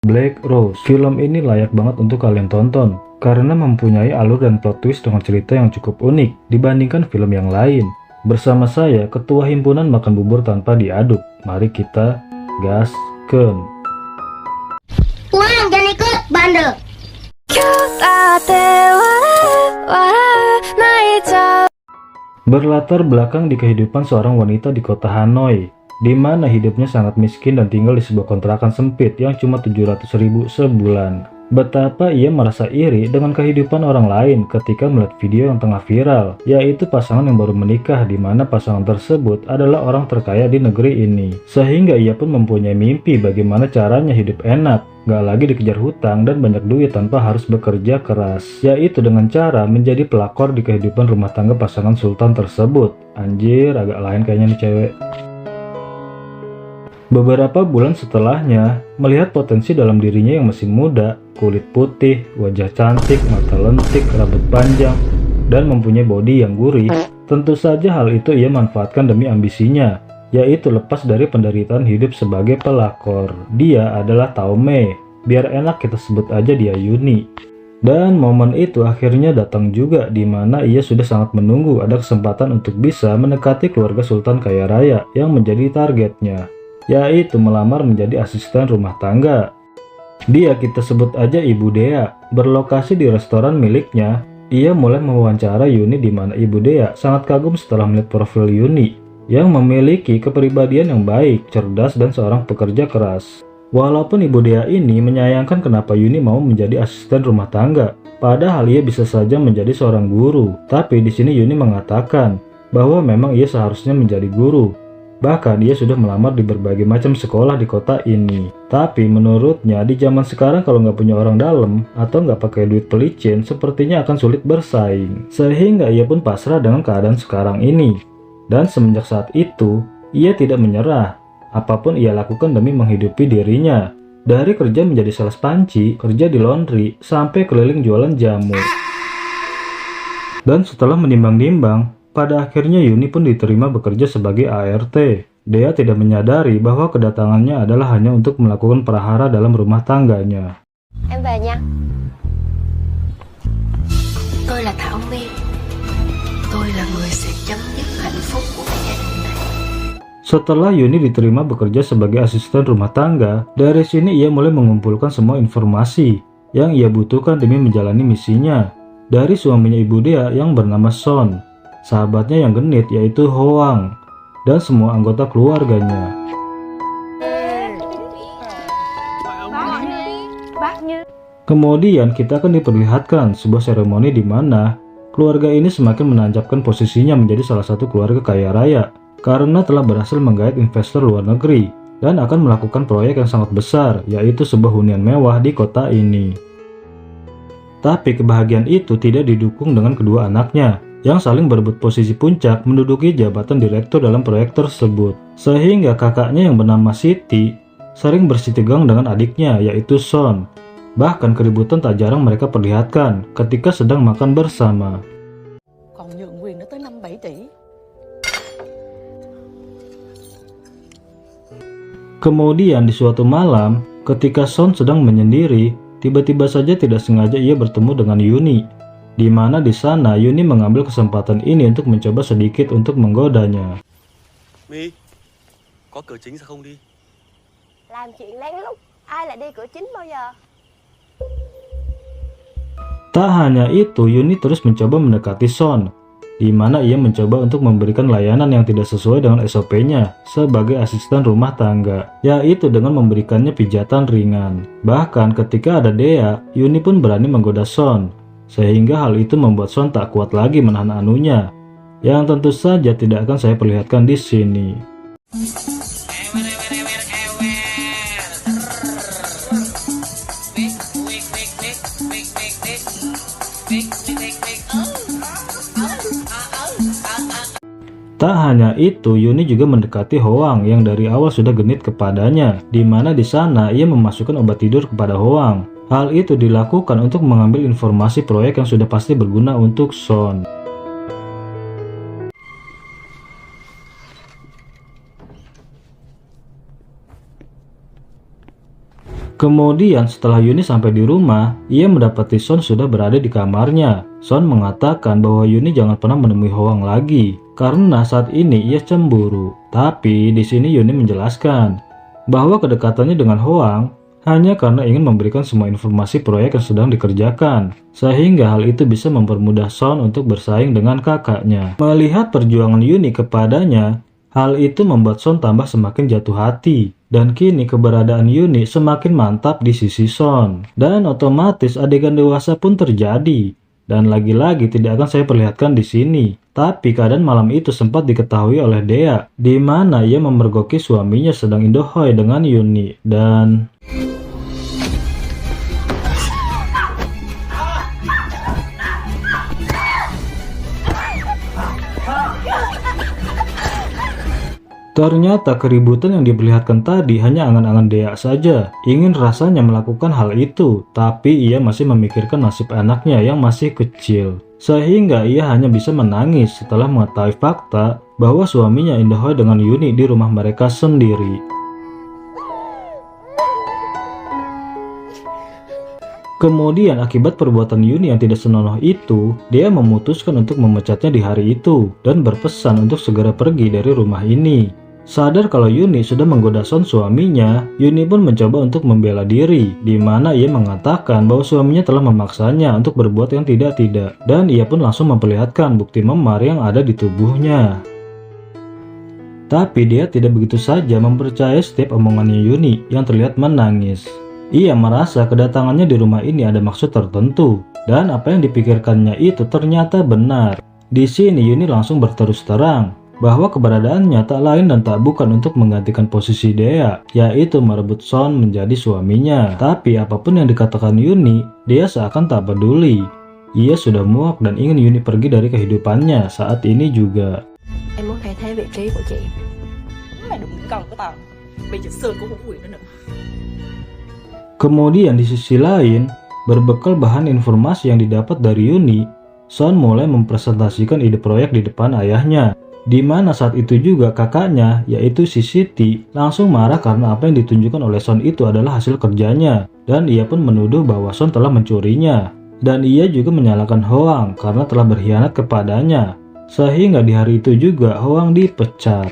Black Rose. Film ini layak banget untuk kalian tonton karena mempunyai alur dan plot twist dengan cerita yang cukup unik dibandingkan film yang lain. Bersama saya, Ketua Himpunan Makan Bubur Tanpa Diaduk. Mari kita gaskeun. Pulang, jangan ikut, bandel. Berlatar belakang di kehidupan seorang wanita di kota Hanoi, di mana hidupnya sangat miskin dan tinggal di sebuah kontrakan sempit yang cuma 700.000 sebulan. Betapa ia merasa iri dengan kehidupan orang lain ketika melihat video yang tengah viral, yaitu pasangan yang baru menikah, di mana pasangan tersebut adalah orang terkaya di negeri ini. Sehingga ia pun mempunyai mimpi bagaimana caranya hidup enak, gak lagi dikejar hutang dan banyak duit tanpa harus bekerja keras, yaitu dengan cara menjadi pelakor di kehidupan rumah tangga pasangan sultan tersebut. Anjir, agak lain kayaknya nih cewek. Beberapa bulan setelahnya, melihat potensi dalam dirinya yang masih muda, kulit putih, wajah cantik, mata lentik, rambut panjang, dan mempunyai bodi yang gurih, tentu saja hal itu ia manfaatkan demi ambisinya, yaitu lepas dari penderitaan hidup sebagai pelakor. Dia adalah Tao Mei, biar enak kita sebut aja dia Yuni. Dan momen itu akhirnya datang juga, di mana ia sudah sangat menunggu ada kesempatan untuk bisa mendekati keluarga sultan kaya raya yang menjadi targetnya, yaitu melamar menjadi asisten rumah tangga. Dia kita sebut aja Ibu Dea. Berlokasi di restoran miliknya, ia mulai mewawancara Yuni, di mana Ibu Dea sangat kagum setelah melihat profil Yuni yang memiliki kepribadian yang baik, cerdas, dan seorang pekerja keras. Walaupun Ibu Dea ini menyayangkan kenapa Yuni mau menjadi asisten rumah tangga, padahal ia bisa saja menjadi seorang guru. Tapi di sini Yuni mengatakan bahwa memang ia seharusnya menjadi guru. Bahkan ia sudah melamar di berbagai macam sekolah di kota ini. Tapi menurutnya di zaman sekarang kalau nggak punya orang dalam atau nggak pakai duit pelicin, sepertinya akan sulit bersaing. Sehingga ia pun pasrah dengan keadaan sekarang ini. Dan semenjak saat itu, ia tidak menyerah. Apapun ia lakukan demi menghidupi dirinya. Dari kerja menjadi sales panci, kerja di laundry, sampai keliling jualan jamu. Dan setelah menimbang-nimbang, pada akhirnya Yuni pun diterima bekerja sebagai ART. Dea tidak menyadari bahwa kedatangannya adalah hanya untuk melakukan prahara dalam rumah tangganya. Em về nha. Tôi là Thảo My. Tôi là người sẽ chấm dứt hạnh phúc của cái gia đình này. Setelah Yuni diterima bekerja sebagai asisten rumah tangga, dari sini ia mulai mengumpulkan semua informasi yang ia butuhkan demi menjalani misinya dari suaminya Ibu Dea yang bernama Son, sahabatnya yang genit yaitu Hoang, dan semua anggota keluarganya. Kemudian kita akan diperlihatkan sebuah seremoni di mana keluarga ini semakin menancapkan posisinya menjadi salah satu keluarga kaya raya karena telah berhasil menggait investor luar negeri dan akan melakukan proyek yang sangat besar, yaitu sebuah hunian mewah di kota ini. Tapi kebahagiaan itu tidak didukung dengan kedua anaknya yang saling berebut posisi puncak menduduki jabatan direktur dalam proyek tersebut. Sehingga kakaknya yang bernama Siti sering bersitegang dengan adiknya yaitu Son. Bahkan keributan tak jarang mereka perlihatkan ketika sedang makan bersama. Còn nhượng quyền nó tới 5-7 tỷ. Kemudian di suatu malam, ketika Son sedang menyendiri, tiba-tiba saja tidak sengaja ia bertemu dengan Yuni. Di mana di sana Yuni mengambil kesempatan ini untuk mencoba sedikit untuk menggodanya. My, có cửa chính sao không đi? Làm chuyện lén lút, ai lại đi cửa chính bao giờ? Tak hanya itu, Yuni terus mencoba mendekati Son, di mana ia mencoba untuk memberikan layanan yang tidak sesuai dengan SOP-nya sebagai asisten rumah tangga, yaitu dengan memberikannya pijatan ringan. Bahkan ketika ada Dea, Yuni pun berani menggoda Son, sehingga hal itu membuat Son tak kuat lagi menahan anunya, yang tentu saja tidak akan saya perlihatkan di sini. Tak hanya itu, Yuni juga mendekati Hoang yang dari awal sudah genit kepadanya, di mana di sana ia memasukkan obat tidur kepada Hoang. Hal itu dilakukan untuk mengambil informasi proyek yang sudah pasti berguna untuk Son. Kemudian setelah Yuni sampai di rumah, ia mendapati Son sudah berada di kamarnya. Son mengatakan bahwa Yuni jangan pernah menemui Hoang lagi, karena saat ini ia cemburu. Tapi di sini Yuni menjelaskan bahwa kedekatannya dengan Hoang hanya karena ingin memberikan semua informasi proyek yang sedang dikerjakan, sehingga hal itu bisa mempermudah Son untuk bersaing dengan kakaknya. Melihat perjuangan Yuni kepadanya, hal itu membuat Son tambah semakin jatuh hati, dan kini keberadaan Yuni semakin mantap di sisi Son. Dan otomatis adegan dewasa pun terjadi. Dan lagi-lagi tidak akan saya perlihatkan di sini. Tapi keadaan malam itu sempat diketahui oleh Dea, di mana ia memergoki suaminya sedang indohoy dengan Yuni. Dan ternyata keributan yang diperlihatkan tadi hanya angan-angan Dea saja. Ingin rasanya melakukan hal itu, tapi ia masih memikirkan nasib anaknya yang masih kecil. Sehingga ia hanya bisa menangis setelah mengetahui fakta bahwa suaminya indohoy dengan Yuni di rumah mereka sendiri. Kemudian akibat perbuatan Yuni yang tidak senonoh itu, dia memutuskan untuk memecatnya di hari itu dan berpesan untuk segera pergi dari rumah ini. Sadar kalau Yuni sudah menggoda Son suaminya, Yuni pun mencoba untuk membela diri, di mana ia mengatakan bahwa suaminya telah memaksanya untuk berbuat yang tidak-tidak, dan ia pun langsung memperlihatkan bukti memar yang ada di tubuhnya. Tapi dia tidak begitu saja mempercayai setiap omongannya Yuni yang terlihat menangis. Ia merasa kedatangannya di rumah ini ada maksud tertentu, dan apa yang dipikirkannya itu ternyata benar. Di sini Yuni langsung berterus terang bahwa keberadaannya tak lain dan tak bukan untuk menggantikan posisi Dea, yaitu merebut Son menjadi suaminya. Tapi apapun yang dikatakan Yuni, dia seakan tak peduli. Ia sudah muak dan ingin Yuni pergi dari kehidupannya saat ini juga. Em muốn thay thế vị trí của chị. Mày đừng còng của tao. Bây giờ Sơn cũng không quyền nữa. Kemudian di sisi lain, berbekal bahan informasi yang didapat dari Yuni, Son mulai mempresentasikan ide proyek di depan ayahnya. Di mana saat itu juga kakaknya, yaitu si Siti, langsung marah karena apa yang ditunjukkan oleh Son itu adalah hasil kerjanya, dan ia pun menuduh bahwa Son telah mencurinya. Dan ia juga menyalahkan Hoang karena telah berkhianat kepadanya, sehingga di hari itu juga Hoang dipecat.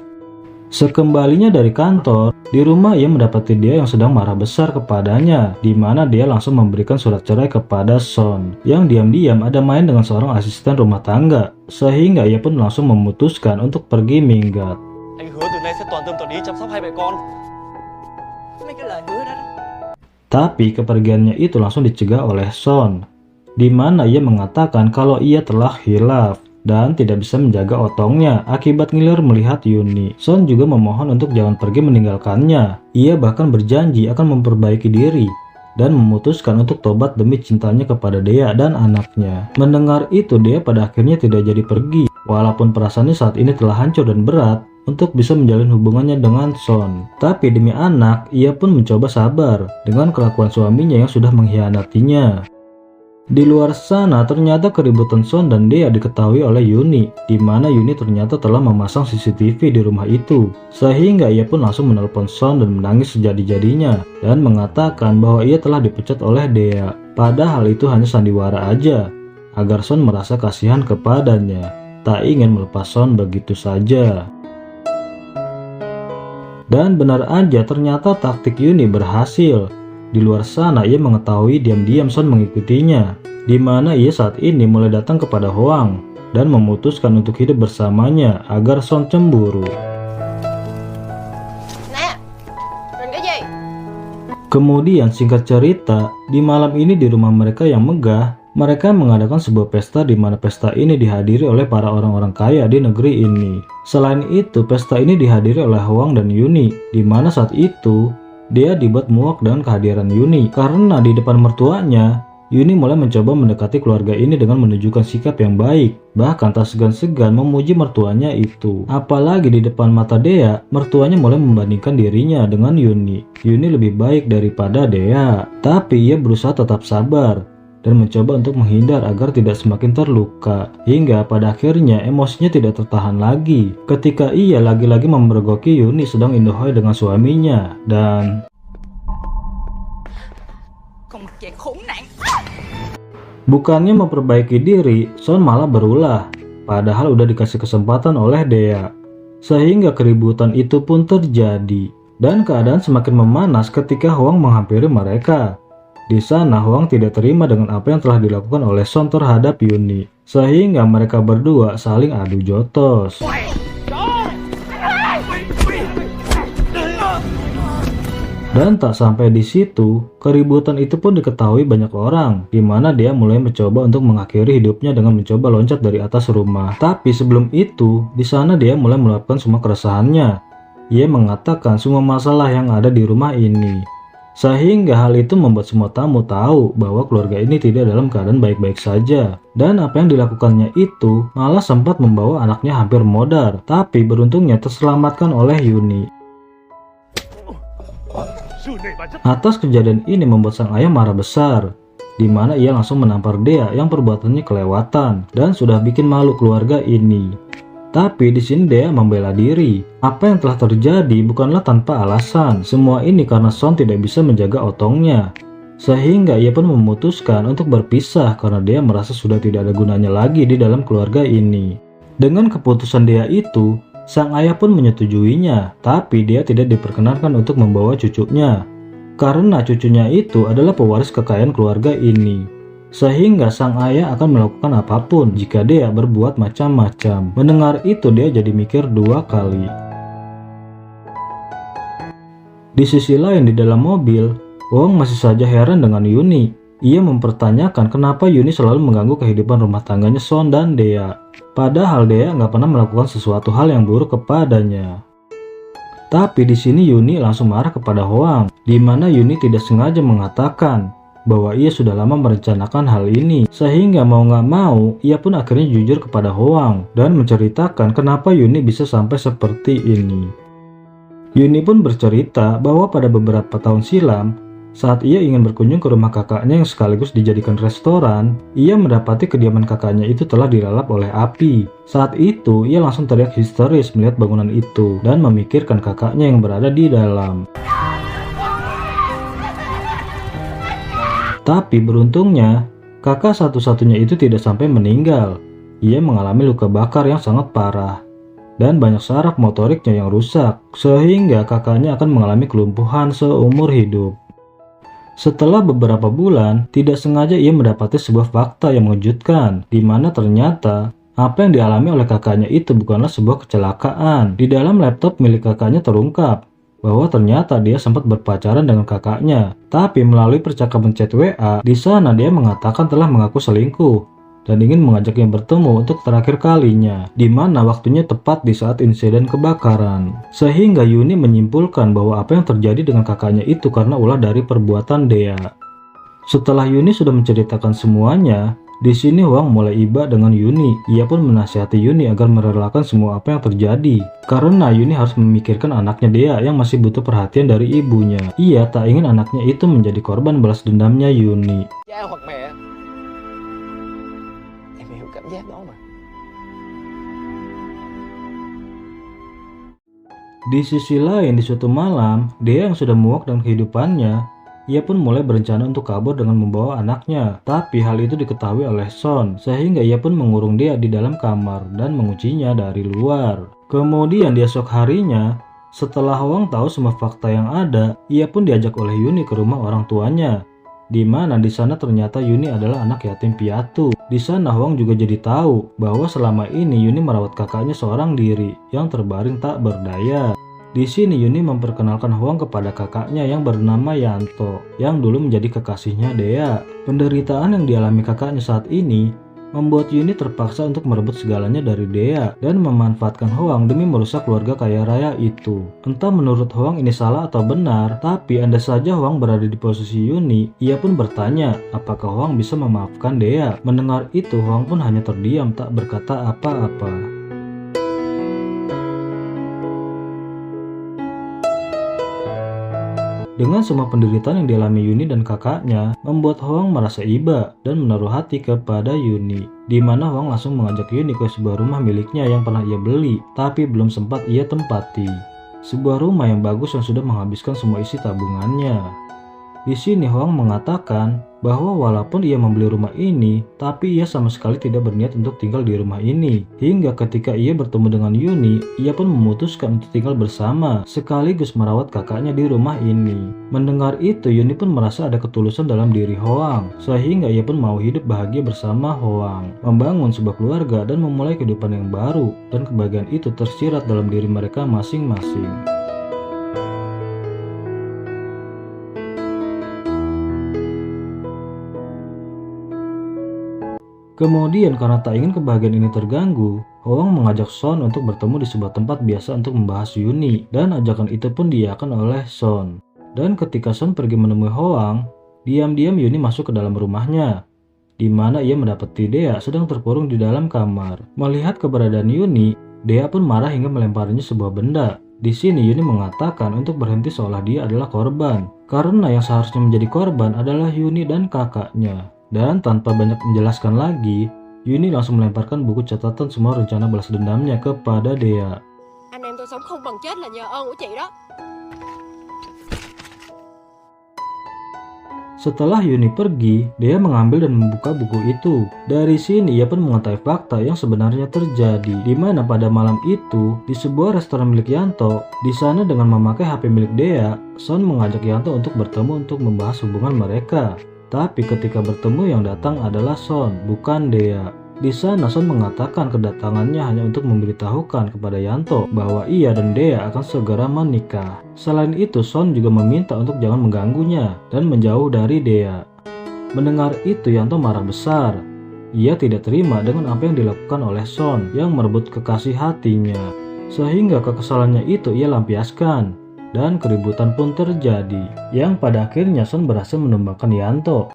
Sekembalinya dari kantor, di rumah ia mendapati dia yang sedang marah besar kepadanya, di mana dia langsung memberikan surat cerai kepada Son, yang diam-diam ada main dengan seorang asisten rumah tangga, sehingga ia pun langsung memutuskan untuk pergi minggat. Anh hứa từ nay sẽ toàn tâm toàn ý chăm sóc hai mẹ con. Mấy cái lời hứa đó. Tapi kepergiannya itu langsung dicegah oleh Son, di mana ia mengatakan kalau ia telah hilaf dan tidak bisa menjaga otongnya akibat ngiler melihat Yuni. Son juga memohon untuk jangan pergi meninggalkannya. Ia bahkan berjanji akan memperbaiki diri dan memutuskan untuk tobat demi cintanya kepada Dea dan anaknya. Mendengar itu, Dea pada akhirnya tidak jadi pergi, walaupun perasaannya saat ini telah hancur dan berat untuk bisa menjalin hubungannya dengan Son. Tapi demi anak, ia pun mencoba sabar dengan kelakuan suaminya yang sudah mengkhianatinya. Di luar sana ternyata keributan Son dan Dea diketahui oleh Yuni, di mana Yuni ternyata telah memasang CCTV di rumah itu, sehingga ia pun langsung menelpon Son dan menangis sejadi-jadinya dan mengatakan bahwa ia telah dipecat oleh Dea. Padahal itu hanya sandiwara aja, agar Son merasa kasihan kepadanya, tak ingin melepas Son begitu saja. Dan benar aja ternyata taktik Yuni berhasil. Di luar sana ia mengetahui diam-diam Son mengikutinya, di mana ia saat ini mulai datang kepada Hoang dan memutuskan untuk hidup bersamanya agar Son cemburu. Nè, nhìn cái gì? Kemudian singkat cerita, di malam ini di rumah mereka yang megah, mereka mengadakan sebuah pesta di mana pesta ini dihadiri oleh para orang-orang kaya di negeri ini. Selain itu, pesta ini dihadiri oleh Hoang dan Yuni, di mana saat itu dia dibuat muak dengan kehadiran Yuni karena di depan mertuanya, Yuni mulai mencoba mendekati keluarga ini dengan menunjukkan sikap yang baik, bahkan tak segan-segan memuji mertuanya itu. Apalagi di depan mata Dea, mertuanya mulai membandingkan dirinya dengan Yuni. Yuni lebih baik daripada Dea, tapi ia berusaha tetap sabar dan mencoba untuk menghindar agar tidak semakin terluka, hingga pada akhirnya emosinya tidak tertahan lagi ketika ia lagi-lagi memergoki Yuni sedang indohoy dengan suaminya. Dan Bukannya memperbaiki diri, Son malah berulah. Padahal udah dikasih kesempatan oleh Dea. Sehingga keributan itu pun terjadi. Dan keadaan semakin memanas ketika Hwang menghampiri mereka. Di sana Hwang tidak terima dengan apa yang telah dilakukan oleh Son terhadap Yuni. Sehingga mereka berdua saling adu jotos. Dan tak sampai di situ, keributan itu pun diketahui banyak orang, di mana dia mulai mencoba untuk mengakhiri hidupnya dengan mencoba loncat dari atas rumah. Tapi sebelum itu, di sana dia mulai meluapkan semua keresahannya. Ia mengatakan semua masalah yang ada di rumah ini. Sehingga hal itu membuat semua tamu tahu bahwa keluarga ini tidak dalam keadaan baik-baik saja. Dan apa yang dilakukannya itu malah sempat membawa anaknya hampir modar, tapi beruntungnya terselamatkan oleh Yuni. Atas kejadian ini membuat sang ayah marah besar, di mana ia langsung menampar Dea yang perbuatannya kelewatan dan sudah bikin malu keluarga ini. Tapi di sini Dea membela diri. Apa yang telah terjadi bukanlah tanpa alasan. Semua ini karena Son tidak bisa menjaga otongnya. Sehingga ia pun memutuskan untuk berpisah karena Dea merasa sudah tidak ada gunanya lagi di dalam keluarga ini. Dengan keputusan Dea itu, sang ayah pun menyetujuinya, tapi dia tidak diperkenankan untuk membawa cucunya. Karena cucunya itu adalah pewaris kekayaan keluarga ini. Sehingga sang ayah akan melakukan apapun jika dia berbuat macam-macam. Mendengar itu dia jadi mikir dua kali. Di sisi lain di dalam mobil, Hwang masih saja heran dengan Yuni. Ia mempertanyakan kenapa Yuni selalu mengganggu kehidupan rumah tangganya Son dan Dea. Padahal Dea nggak pernah melakukan sesuatu hal yang buruk kepadanya. Tapi di sini Yuni langsung marah kepada Hwang, di mana Yuni tidak sengaja mengatakan bahwa ia sudah lama merencanakan hal ini. Sehingga mau nggak mau, ia pun akhirnya jujur kepada Hwang dan menceritakan kenapa Yuni bisa sampai seperti ini. Yuni pun bercerita bahwa pada beberapa tahun silam, saat ia ingin berkunjung ke rumah kakaknya yang sekaligus dijadikan restoran, ia mendapati kediaman kakaknya itu telah dilalap oleh api. Saat itu, ia langsung teriak histeris melihat bangunan itu dan memikirkan kakaknya yang berada di dalam. Tapi beruntungnya, kakak satu-satunya itu tidak sampai meninggal. Ia mengalami luka bakar yang sangat parah dan banyak saraf motoriknya yang rusak, sehingga kakaknya akan mengalami kelumpuhan seumur hidup. Setelah beberapa bulan, tidak sengaja ia mendapati sebuah fakta yang mengejutkan, di mana ternyata apa yang dialami oleh kakaknya itu bukanlah sebuah kecelakaan. Di dalam laptop milik kakaknya terungkap bahwa ternyata dia sempat berpacaran dengan kakaknya. Tapi melalui percakapan chat WA, di sana dia mengatakan telah mengaku selingkuh dan ingin mengajaknya bertemu untuk terakhir kalinya, di mana waktunya tepat di saat insiden kebakaran. Sehingga Yuni menyimpulkan bahwa apa yang terjadi dengan kakaknya itu karena ulah dari perbuatan Dea. Setelah Yuni sudah menceritakan semuanya, di sini Hwang mulai iba dengan Yuni. Ia pun menasihati Yuni agar merelakan semua apa yang terjadi, karena Yuni harus memikirkan anaknya Dea yang masih butuh perhatian dari ibunya. Ia tak ingin anaknya itu menjadi korban balas dendamnya Yuni. Di sisi lain, di suatu malam, Dea yang sudah muak dengan kehidupannya, ia pun mulai berencana untuk kabur dengan membawa anaknya. Tapi hal itu diketahui oleh Son, sehingga ia pun mengurung Dea di dalam kamar dan menguncinya dari luar. Kemudian di esok harinya, setelah Hwang tahu semua fakta yang ada, ia pun diajak oleh Yuni ke rumah orang tuanya. Di mana di sana ternyata Yuni adalah anak yatim piatu. Di sana Hwang juga jadi tahu bahwa selama ini Yuni merawat kakaknya seorang diri yang terbaring tak berdaya. Di sini Yuni memperkenalkan Hwang kepada kakaknya yang bernama Yanto, yang dulu menjadi kekasihnya Dea. Penderitaan yang dialami kakaknya saat ini membuat Yuni terpaksa untuk merebut segalanya dari Dea dan memanfaatkan Hwang demi merusak keluarga kaya raya itu. Entah menurut Hwang ini salah atau benar, tapi andai saja Hwang berada di posisi Yuni, ia pun bertanya apakah Hwang bisa memaafkan Dea. Mendengar itu, Hwang pun hanya terdiam tak berkata apa-apa. Dengan semua penderitaan yang dialami Yuni dan kakaknya, membuat Hwang merasa iba dan menaruh hati kepada Yuni. Di mana Hwang langsung mengajak Yuni ke sebuah rumah miliknya yang pernah ia beli, tapi belum sempat ia tempati. Sebuah rumah yang bagus yang sudah menghabiskan semua isi tabungannya. Di sini Hoang mengatakan bahwa walaupun ia membeli rumah ini, tapi ia sama sekali tidak berniat untuk tinggal di rumah ini. Hingga ketika ia bertemu dengan Yuni, ia pun memutuskan untuk tinggal bersama, sekaligus merawat kakaknya di rumah ini. Mendengar itu, Yuni pun merasa ada ketulusan dalam diri Hoang, sehingga ia pun mau hidup bahagia bersama Hoang, membangun sebuah keluarga dan memulai kehidupan yang baru, dan kebahagiaan itu tersirat dalam diri mereka masing-masing. Kemudian karena tak ingin kebahagiaan ini terganggu, Hoang mengajak Son untuk bertemu di sebuah tempat biasa untuk membahas Yuni, dan ajakan itu pun diiyakan oleh Son. Dan ketika Son pergi menemui Hoang, diam-diam Yuni masuk ke dalam rumahnya, di mana ia mendapati Dea sedang terkurung di dalam kamar. Melihat keberadaan Yuni, Dea pun marah hingga melemparinya sebuah benda. Di sini Yuni mengatakan untuk berhenti seolah dia adalah korban, karena yang seharusnya menjadi korban adalah Yuni dan kakaknya. Dan tanpa banyak menjelaskan lagi, Yuni langsung melemparkan buku catatan semua rencana balas dendamnya kepada Dea. Anh em tôi sống không bằng chết là nhờ ơn của chị đó. Setelah Yuni pergi, Dea mengambil dan membuka buku itu. Dari sini ia pun mengetahui fakta yang sebenarnya terjadi, di mana pada malam itu di sebuah restoran milik Yanto, di sana dengan memakai HP milik Dea, Son mengajak Yanto untuk bertemu untuk membahas hubungan mereka. Tapi ketika bertemu yang datang adalah Son, bukan Dea. Di sana Son mengatakan kedatangannya hanya untuk memberitahukan kepada Yanto bahwa ia dan Dea akan segera menikah. Selain itu, Son juga meminta untuk jangan mengganggunya dan menjauh dari Dea. Mendengar itu, Yanto marah besar. Ia tidak terima dengan apa yang dilakukan oleh Son yang merebut kekasih hatinya. Sehingga kekesalannya itu ia lampiaskan. Dan keributan pun terjadi, yang pada akhirnya Son berhasil menumbangkan Yanto.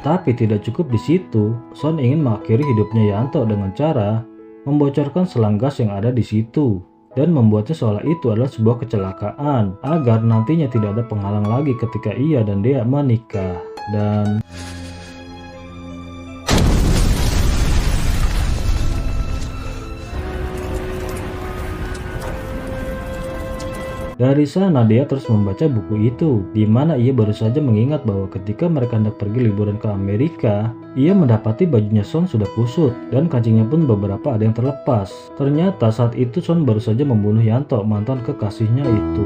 Tapi tidak cukup di situ, Son ingin mengakhiri hidupnya Yanto dengan cara membocorkan selang gas yang ada di situ dan membuatnya seolah itu adalah sebuah kecelakaan agar nantinya tidak ada penghalang lagi ketika ia dan Dea menikah. Dan dari sana Dea terus membaca buku itu, di mana ia baru saja mengingat bahwa ketika mereka hendak pergi liburan ke Amerika, ia mendapati bajunya Son sudah kusut dan kancingnya pun beberapa ada yang terlepas. Ternyata saat itu Son baru saja membunuh Yanto, mantan kekasihnya itu.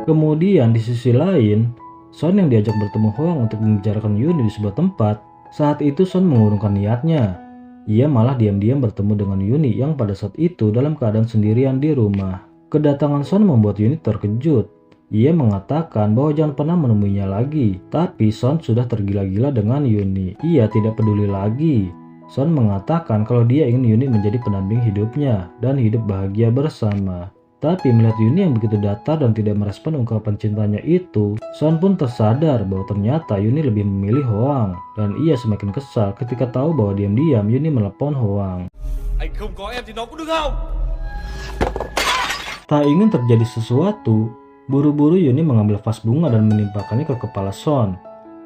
Kemudian di sisi lain, Son yang diajak bertemu Hoang untuk membicarakan Yuni di sebuah tempat, saat itu Son mengurungkan niatnya. Ia malah diam-diam bertemu dengan Yuni yang pada saat itu dalam keadaan sendirian di rumah. Kedatangan Son membuat Yuni terkejut. Ia mengatakan bahwa jangan pernah menemuinya lagi, tapi Son sudah tergila-gila dengan Yuni. Ia tidak peduli lagi. Son mengatakan kalau dia ingin Yuni menjadi pendamping hidupnya dan hidup bahagia bersama. Tapi melihat Yuni yang begitu datar dan tidak merespon ungkapan cintanya itu, Son pun tersadar bahwa ternyata Yuni lebih memilih Hoang. Dan ia semakin kesal ketika tahu bahwa diam-diam Yuni menelepon Hoang. Anh không có em thì nó cũng được không? Tak ingin terjadi sesuatu, buru-buru Yuni mengambil vas bunga dan menimpakannya ke kepala Son.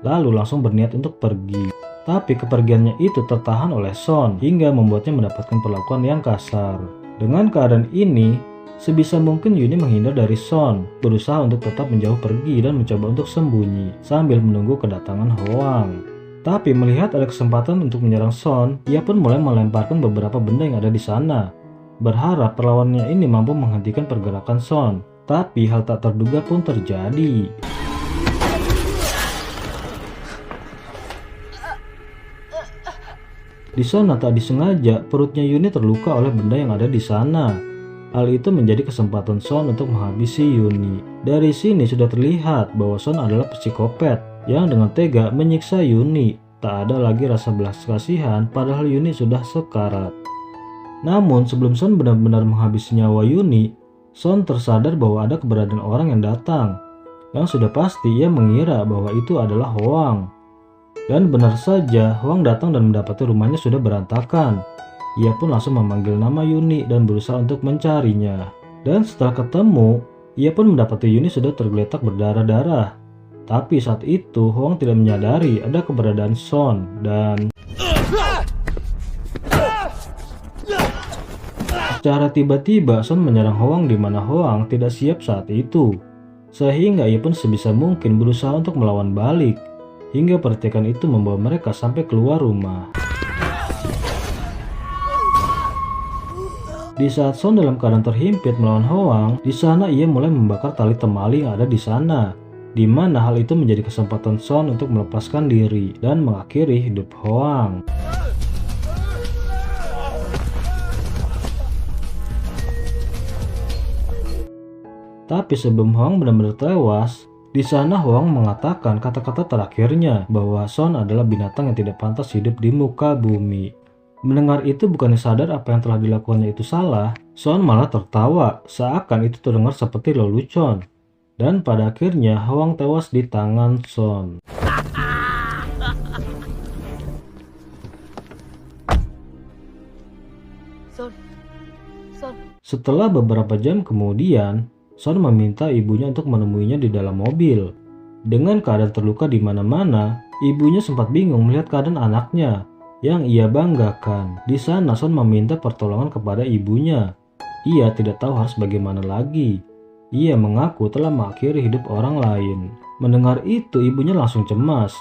Lalu langsung berniat untuk pergi. Tapi kepergiannya itu tertahan oleh Son hingga membuatnya mendapatkan perlakuan yang kasar. Dengan keadaan ini, sebisa mungkin Yuni menghindar dari Son, berusaha untuk tetap menjauh pergi dan mencoba untuk sembunyi sambil menunggu kedatangan Hoang. Tapi melihat ada kesempatan untuk menyerang Son, ia pun mulai melemparkan beberapa benda yang ada di sana. Berharap perlawannya ini mampu menghentikan pergerakan Son, tapi hal tak terduga pun terjadi. Di sana tak disengaja perutnya Yuni terluka oleh benda yang ada di sana. Hal itu menjadi kesempatan Son untuk menghabisi Yuni. Dari sini sudah terlihat bahwa Son adalah psikopat yang dengan tega menyiksa Yuni. Tak ada lagi rasa belas kasihan padahal Yuni sudah sekarat. Namun sebelum Son benar-benar menghabisi nyawa Yuni, Son tersadar bahwa ada keberadaan orang yang datang. Yang sudah pasti ia mengira bahwa itu adalah Hoang. Dan benar saja Hoang datang dan mendapati rumahnya sudah berantakan. Ia pun langsung memanggil nama Yuni dan berusaha untuk mencarinya. Dan setelah ketemu, ia pun mendapati Yuni sudah tergeletak berdarah-darah. Tapi saat itu Hoang tidak menyadari ada keberadaan Son dan Secara tiba-tiba Son menyerang Hoang di mana Hoang tidak siap saat itu. Sehingga ia pun sebisa mungkin berusaha untuk melawan balik. Hingga percikan itu membawa mereka sampai keluar rumah. Di saat Son dalam keadaan terhimpit melawan Hoang, di sana ia mulai membakar tali temali yang ada di sana. Di mana hal itu menjadi kesempatan Son untuk melepaskan diri dan mengakhiri hidup Hoang. Tapi sebelum Hoang benar-benar tewas, di sana Hoang mengatakan kata-kata terakhirnya bahwa Son adalah binatang yang tidak pantas hidup di muka bumi. Mendengar itu bukannya sadar apa yang telah dilakukannya itu salah, Son malah tertawa seakan itu terdengar seperti lelucon. Dan pada akhirnya Hoang tewas di tangan Son. Setelah beberapa jam kemudian, Son meminta ibunya untuk menemuinya di dalam mobil. Dengan keadaan terluka di mana-mana, ibunya sempat bingung melihat keadaan anaknya yang ia banggakan. Di sana Son meminta pertolongan kepada ibunya. Ia tidak tahu harus bagaimana lagi. Ia mengaku telah mengakhiri hidup orang lain. Mendengar itu ibunya langsung cemas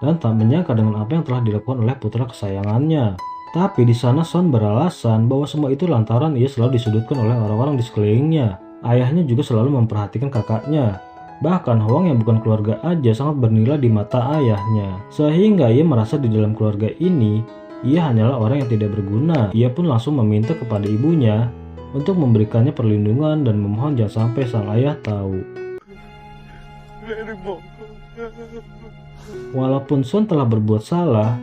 dan tak menyangka dengan apa yang telah dilakukan oleh putra kesayangannya. Tapi di sana Son beralasan bahwa semua itu lantaran ia selalu disudutkan oleh orang-orang di sekelilingnya. Ayahnya juga selalu memperhatikan kakaknya. Bahkan Hoang yang bukan keluarga aja sangat bernilai di mata ayahnya. Sehingga ia merasa di dalam keluarga ini, ia hanyalah orang yang tidak berguna. Ia pun langsung meminta kepada ibunya untuk memberikannya perlindungan dan memohon jangan sampai sang ayah tahu. Walaupun Son telah berbuat salah,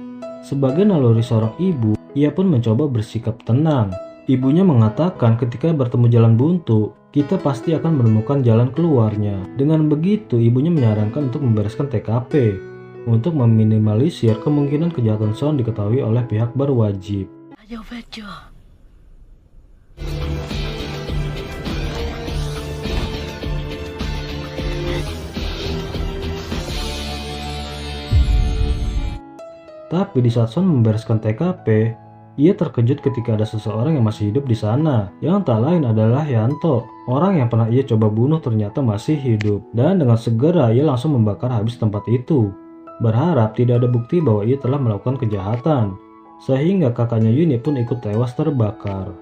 sebagai naluri seorang ibu, ia pun mencoba bersikap tenang. Ibunya mengatakan ketika bertemu jalan buntu, kita pasti akan menemukan jalan keluarnya. Dengan begitu, ibunya menyarankan untuk membereskan TKP untuk meminimalisir kemungkinan kejahatan Son diketahui oleh pihak berwajib. Tapi di saat Son membereskan TKP, ia terkejut ketika ada seseorang yang masih hidup di sana, yang tak lain adalah Yanto. Orang yang pernah ia coba bunuh ternyata masih hidup, dan dengan segera ia langsung membakar habis tempat itu. Berharap tidak ada bukti bahwa ia telah melakukan kejahatan, sehingga kakaknya Yuni pun ikut tewas terbakar.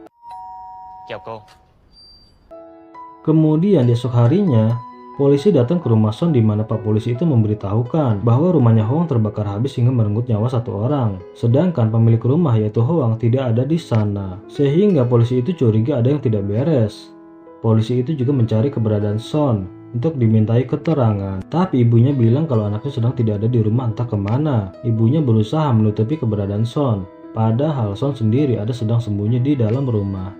Kemudian di esok harinya, polisi datang ke rumah Son di mana Pak Polisi itu memberitahukan bahwa rumahnya Hoang terbakar habis hingga merenggut nyawa satu orang. Sedangkan pemilik rumah yaitu Hoang tidak ada di sana. Sehingga polisi itu curiga ada yang tidak beres. Polisi itu juga mencari keberadaan Son untuk dimintai keterangan. Tapi ibunya bilang kalau anaknya sedang tidak ada di rumah entah kemana. Ibunya berusaha menutupi keberadaan Son. Padahal Son sendiri ada sedang sembunyi di dalam rumah.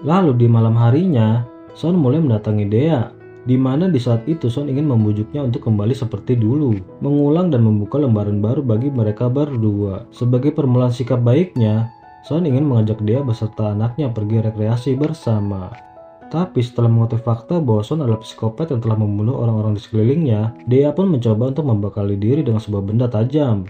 Lalu di malam harinya, Son mulai mendatangi Dea. Di mana di saat itu Son ingin membujuknya untuk kembali seperti dulu, mengulang dan membuka lembaran baru bagi mereka berdua. Sebagai permulaan sikap baiknya, Son ingin mengajak Dea beserta anaknya pergi rekreasi bersama. Tapi setelah mengetahui fakta bahwa Son adalah psikopat yang telah membunuh orang-orang di sekelilingnya, Dea pun mencoba untuk membekali diri dengan sebuah benda tajam,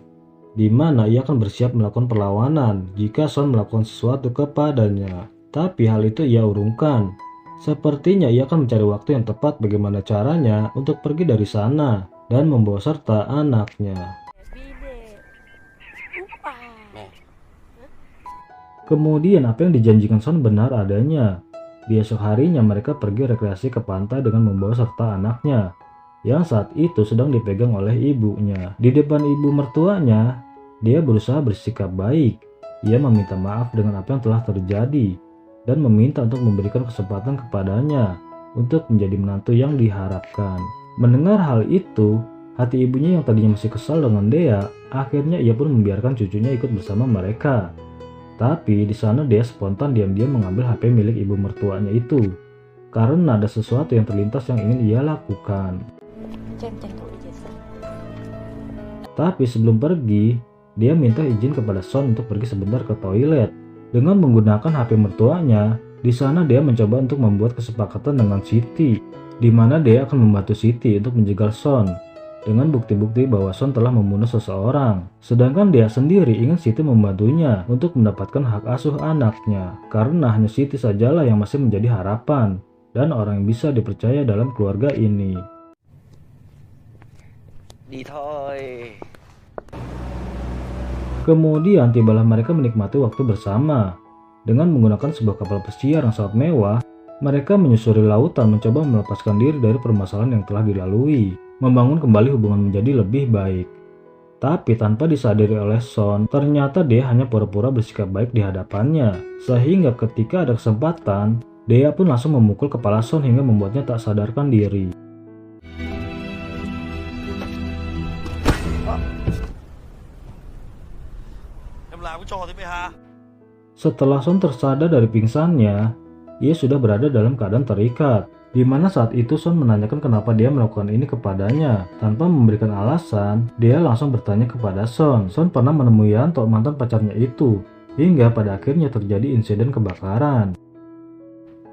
di mana ia akan bersiap melakukan perlawanan jika Son melakukan sesuatu kepadanya. Tapi hal itu ia urungkan. Sepertinya ia akan mencari waktu yang tepat bagaimana caranya untuk pergi dari sana dan membawa serta anaknya. Kemudian apa yang dijanjikan Son benar adanya. Di esok harinya mereka pergi rekreasi ke pantai dengan membawa serta anaknya, yang saat itu sedang dipegang oleh ibunya. Di depan ibu mertuanya, dia berusaha bersikap baik. Ia meminta maaf dengan apa yang telah terjadi dan meminta untuk memberikan kesempatan kepadanya untuk menjadi menantu yang diharapkan. Mendengar hal itu, hati ibunya yang tadinya masih kesal dengan Dea, akhirnya ia pun membiarkan cucunya ikut bersama mereka. Tapi di sana Dea spontan diam-diam mengambil HP milik ibu mertuanya itu, karena ada sesuatu yang terlintas yang ingin ia lakukan. Tapi sebelum pergi, dia minta izin kepada Son untuk pergi sebentar ke toilet. Dengan menggunakan HP mertuanya, di sana dia mencoba untuk membuat kesepakatan dengan Siti, di mana dia akan membantu Siti untuk menjegal Son. dengan bukti-bukti bahwa Son telah membunuh seseorang. Sedangkan dia sendiri ingin Siti membantunya untuk mendapatkan hak asuh anaknya, karena hanya Siti sajalah yang masih menjadi harapan dan orang yang bisa dipercaya dalam keluarga ini. Đi thôi. Kemudian tibalah mereka menikmati waktu bersama. Dengan menggunakan sebuah kapal pesiar yang sangat mewah, mereka menyusuri lautan mencoba melepaskan diri dari permasalahan yang telah dilalui, membangun kembali hubungan menjadi lebih baik. Tapi tanpa disadari oleh Son, ternyata dia hanya pura-pura bersikap baik di hadapannya, sehingga ketika ada kesempatan, dia pun langsung memukul kepala Son hingga membuatnya tak sadarkan diri. Em làm cái trò thế mày hả? Setelah Son tersadar dari pingsannya, ia sudah berada dalam keadaan terikat, di mana saat itu Son menanyakan kenapa dia melakukan ini kepadanya. Tanpa memberikan alasan, dia langsung bertanya kepada Son pernah menemui Yanto, mantan pacarnya itu, hingga pada akhirnya terjadi insiden kebakaran.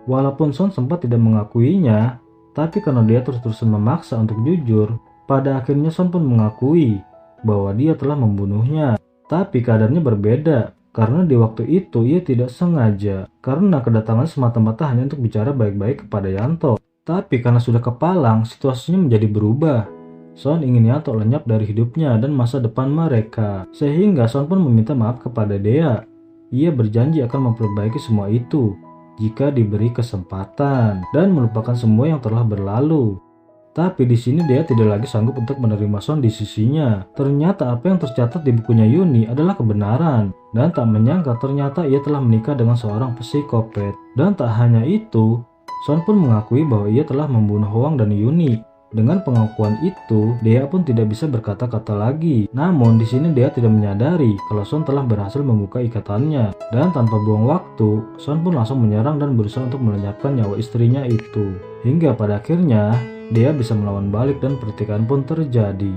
Walaupun Son sempat tidak mengakuinya, tapi karena dia terus-terusan memaksa untuk jujur, pada akhirnya Son pun mengakui bahwa dia telah membunuhnya. Tapi keadaannya berbeda, karena di waktu itu ia tidak sengaja, karena kedatangan semata-mata hanya untuk bicara baik-baik kepada Yanto. Tapi karena sudah kepalang, situasinya menjadi berubah. Son ingin Yanto lenyap dari hidupnya dan masa depan mereka, sehingga Son pun meminta maaf kepada Dea. Ia berjanji akan memperbaiki semua itu jika diberi kesempatan dan melupakan semua yang telah berlalu. Tapi di sini dia tidak lagi sanggup untuk menerima Son di sisinya. Ternyata apa yang tercatat di bukunya Yuni adalah kebenaran, dan tak menyangka ternyata ia telah menikah dengan seorang psikopat. Dan tak hanya itu, Son pun mengakui bahwa ia telah membunuh Hwang dan Yuni. Dengan pengakuan itu, Dea pun tidak bisa berkata-kata lagi. Namun di sini Dea tidak menyadari kalau Son telah berhasil membuka ikatannya. Dan tanpa buang waktu, Son pun langsung menyerang dan berusaha untuk melenyapkan nyawa istrinya itu. Hingga pada akhirnya, Dea bisa melawan balik dan pertikaian pun terjadi.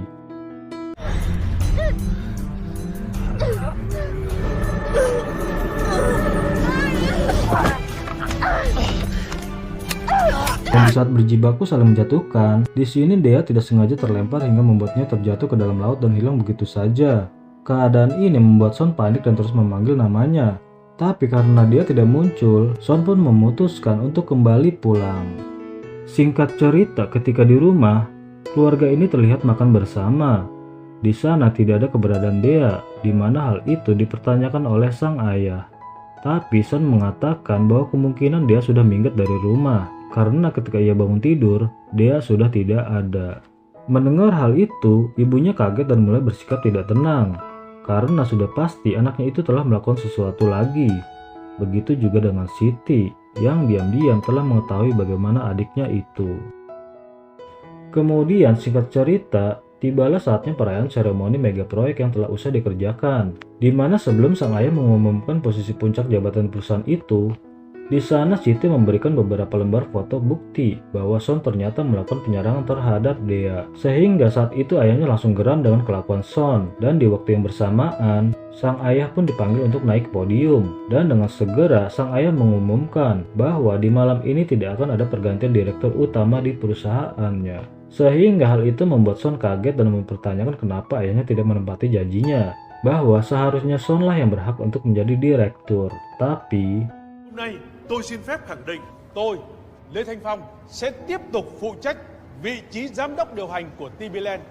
Dan di saat berjibaku saling menjatuhkan, di sini Dea tidak sengaja terlempar hingga membuatnya terjatuh ke dalam laut dan hilang begitu saja. Keadaan ini membuat Son panik dan terus memanggil namanya. Tapi karena dia tidak muncul, Son pun memutuskan untuk kembali pulang. Singkat cerita, ketika di rumah, keluarga ini terlihat makan bersama. Di sana tidak ada keberadaan Dea, di mana hal itu dipertanyakan oleh sang ayah. Tapi Son mengatakan bahwa kemungkinan dia sudah minggat dari rumah, karena ketika ia bangun tidur, Dea sudah tidak ada. Mendengar hal itu, ibunya kaget dan mulai bersikap tidak tenang, karena sudah pasti anaknya itu telah melakukan sesuatu lagi. Begitu juga dengan Siti, yang diam-diam telah mengetahui bagaimana adiknya itu. Kemudian singkat cerita, tibalah saatnya perayaan seremoni mega proyek yang telah usai dikerjakan, di mana sebelum sang ayah mengumumkan posisi puncak jabatan perusahaan itu, di sana Siti memberikan beberapa lembar foto bukti bahwa Son ternyata melakukan penyerangan terhadap Dea. Sehingga saat itu ayahnya langsung geram dengan kelakuan Son, dan di waktu yang bersamaan, sang ayah pun dipanggil untuk naik podium. Dan dengan segera sang ayah mengumumkan bahwa di malam ini tidak akan ada pergantian direktur utama di perusahaannya. Sehingga hal itu membuat Son kaget dan mempertanyakan kenapa ayahnya tidak menepati janjinya, bahwa seharusnya Son lah yang berhak untuk menjadi direktur. Tapi hôm nay tôi xin phép khẳng định tôi, Lê Thanh Phong sẽ tiếp tục phụ trách vị trí giám đốc điều hành của TVland.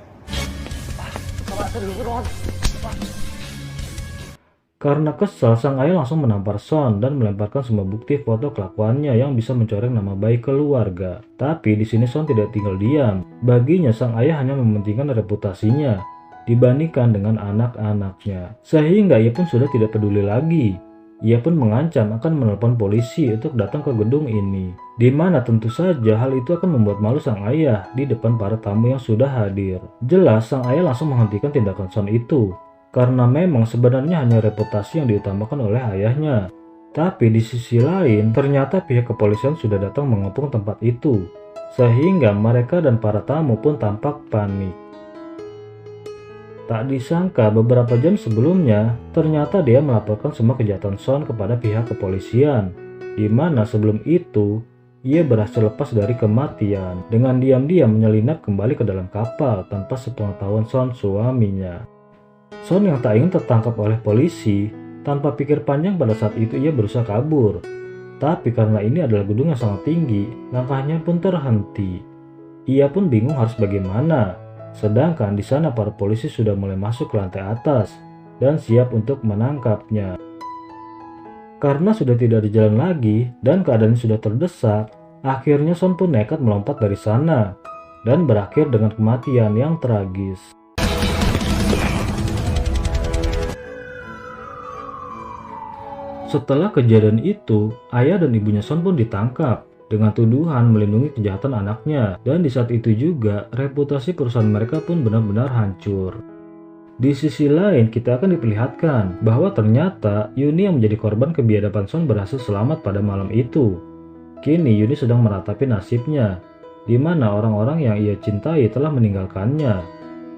karena kesal, sang ayah langsung menampar Son dan melemparkan semua bukti foto kelakuannya yang bisa mencoreng nama baik keluarga. Tapi di sini Son tidak tinggal diam. Baginya sang ayah hanya mementingkan reputasinya dibandingkan dengan anak-anaknya, sehingga ia pun sudah tidak peduli lagi. Ia pun mengancam akan menelpon polisi untuk datang ke gedung ini, di mana tentu saja hal itu akan membuat malu sang ayah di depan para tamu yang sudah hadir. Jelas sang ayah langsung menghentikan tindakan Son itu, karena memang sebenarnya hanya reputasi yang diutamakan oleh ayahnya. Tapi di sisi lain, ternyata pihak kepolisian sudah datang mengepung tempat itu, sehingga mereka dan para tamu pun tampak panik. Tak disangka beberapa jam sebelumnya, ternyata dia melaporkan semua kejahatan Son kepada pihak kepolisian, di mana sebelum itu, ia berhasil lepas dari kematian dengan diam-diam menyelinap kembali ke dalam kapal tanpa sepengetahuan Son suaminya. Son yang tak ingin tertangkap oleh polisi, tanpa pikir panjang pada saat itu ia berusaha kabur. Tapi karena ini adalah gedung yang sangat tinggi, langkahnya pun terhenti. Ia pun bingung harus bagaimana, sedangkan di sana para polisi sudah mulai masuk ke lantai atas dan siap untuk menangkapnya. Karena sudah tidak ada jalan lagi dan keadaannya sudah terdesak, akhirnya Son pun nekat melompat dari sana dan berakhir dengan kematian yang tragis. Setelah kejadian itu, ayah dan ibunya Son pun ditangkap dengan tuduhan melindungi kejahatan anaknya, dan di saat itu juga reputasi perusahaan mereka pun benar-benar hancur. Di sisi lain, kita akan diperlihatkan bahwa ternyata Yuni yang menjadi korban kebiadaban Son berhasil selamat pada malam itu. Kini Yuni sedang meratapi nasibnya, di mana orang-orang yang ia cintai telah meninggalkannya.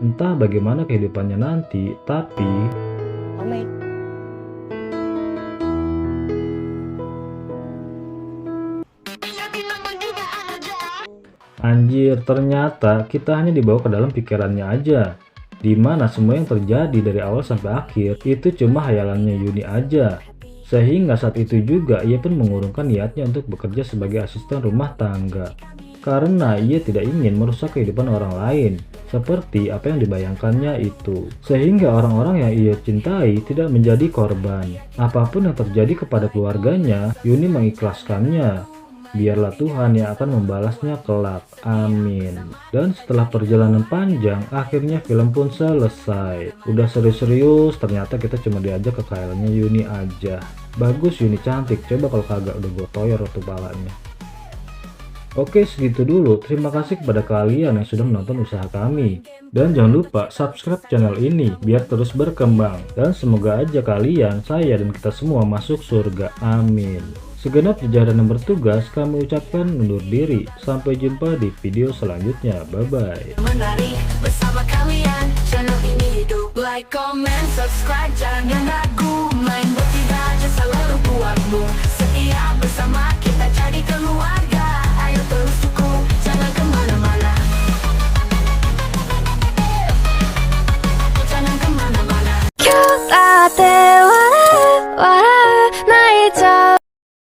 Entah bagaimana kehidupannya nanti, tapi... Mami. Anjir, ternyata kita hanya dibawa ke dalam pikirannya aja. Dimana semua yang terjadi dari awal sampai akhir itu cuma hayalannya Yuni aja. Sehingga saat itu juga ia pun mengurungkan niatnya untuk bekerja sebagai asisten rumah tangga. Karena ia tidak ingin merusak kehidupan orang lain, seperti apa yang dibayangkannya itu. Sehingga orang-orang yang ia cintai tidak menjadi korban. Apapun yang terjadi kepada keluarganya, Yuni mengikhlaskannya. Biarlah Tuhan yang akan membalasnya kelak. Amin. Dan setelah perjalanan panjang, akhirnya film pun selesai. Udah serius-serius, ternyata kita cuma diajak ke khayalannya Yuni aja. Bagus, Yuni cantik. Coba kalau kagak udah gue toyor waktu palanya. Oke, segitu dulu. Terima kasih kepada kalian yang sudah menonton usaha kami. Dan jangan lupa subscribe channel ini biar terus berkembang. Dan semoga aja kalian, saya, dan kita semua masuk surga. Amin. Segenap jajaran yang bertugas kami ucapkan undur diri. Sampai jumpa di video selanjutnya. Bye-bye. Menari bersama kalian, channel ini hidup. Like, comment, subscribe, jangan ragu. Main bertiga aja selalu buatmu. Setia bersama kita jadi keluarga. Ayo terus dukung, jangan kemana-mana. Jangan kemana-mana. Kita telah